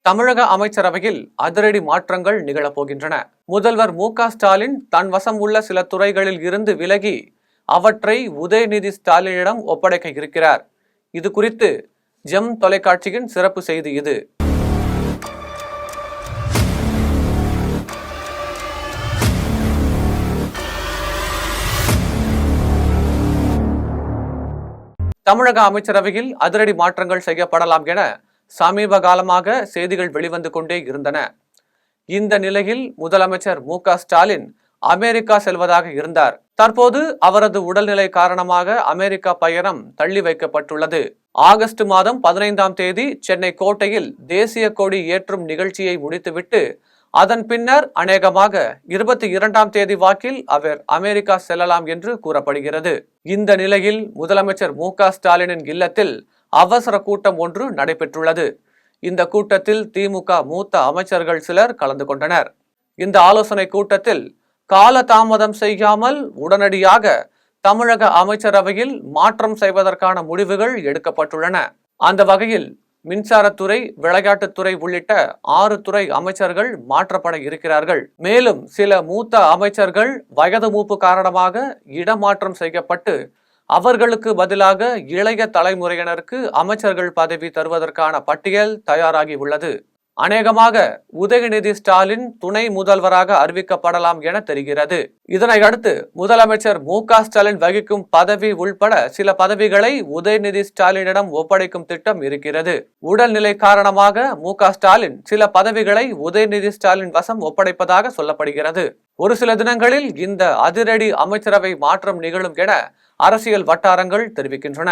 தமிழக அமைச்சரவையில் அதிரடி மாற்றங்கள் நிகழப்போகின்றன. முதல்வர் மு.க.ஸ்டாலின் தன் வசம் உள்ள சில துறைகளில் இருந்து விலகி அவற்றை உதயநிதி ஸ்டாலினிடம் ஒப்படைக்க இருக்கிறார். இது குறித்து ஜெம் தொலைக்காட்சியின் சிறப்பு செய்தி இது. தமிழக அமைச்சரவையில் அதிரடி மாற்றங்கள் செய்யப்படலாம் என சமீப காலமாக செய்திகள் வெளிவந்து கொண்டே இருந்தன. இந்த நிலையில் முதலமைச்சர் மு.க.ஸ்டாலின் அமெரிக்கா செல்வதாக இருந்தார். தற்போது அவரது உடல்நிலை காரணமாக அமெரிக்கா பயணம் தள்ளி வைக்கப்பட்டுள்ளது. ஆகஸ்ட் மாதம் 15ஆம் தேதி சென்னை கோட்டையில் தேசிய கொடி ஏற்றும் நிகழ்ச்சியை முடித்துவிட்டு அதன் பின்னர் அநேகமாக 22ஆம் தேதி வாக்கில் அவர் அமெரிக்கா செல்லலாம் என்று கூறப்படுகிறது. இந்த நிலையில் முதலமைச்சர் மு.க.ஸ்டாலினின் இல்லத்தில் அவசர கூட்டம் ஒன்று நடைபெற்றுள்ளது. இந்த கூட்டத்தில் திமுக மூத்த அமைச்சர்கள் சிலர் கலந்து கொண்டனர். இந்த ஆலோசனை கூட்டத்தில் காலதாமதம் செய்யாமல் உடனடியாக தமிழக அமைச்சரவையில் மாற்றம் செய்வதற்கான முடிவுகள் எடுக்கப்பட்டுள்ளன. அந்த வகையில் மின்சாரத்துறை, விளையாட்டுத்துறை உள்ளிட்ட 6 துறை அமைச்சர்கள் மாற்றப்பட இருக்கிறார்கள். மேலும் சில மூத்த அமைச்சர்கள் வயது மூப்பு காரணமாக இடமாற்றம் செய்யப்பட்டு அவர்களுக்கு பதிலாக இளைய தலைமுறையினருக்கு அமைச்சர்கள் பதவி தருவதற்கான பட்டியல் தயாராகி உள்ளது. அநேகமாக உதயநிதி ஸ்டாலின் துணை முதல்வராக அறிவிக்கப்படலாம் என தெரிகிறது. இதனையடுத்து முதலமைச்சர் மு.க.ஸ்டாலின் வகிக்கும் பதவி உள்பட சில பதவிகளை உதயநிதி ஸ்டாலினிடம் ஒப்படைக்கும் திட்டம் இருக்கிறது. உடல்நிலை காரணமாக மு.க.ஸ்டாலின் சில பதவிகளை உதயநிதி ஸ்டாலின் வசம் ஒப்படைப்பதாக சொல்லப்படுகிறது. ஒரு சில தினங்களில் இந்த அதிரடி அமைச்சரவை மாற்றம் நிகழும் என அரசியல் வட்டாரங்கள் தெரிவிக்கின்றன.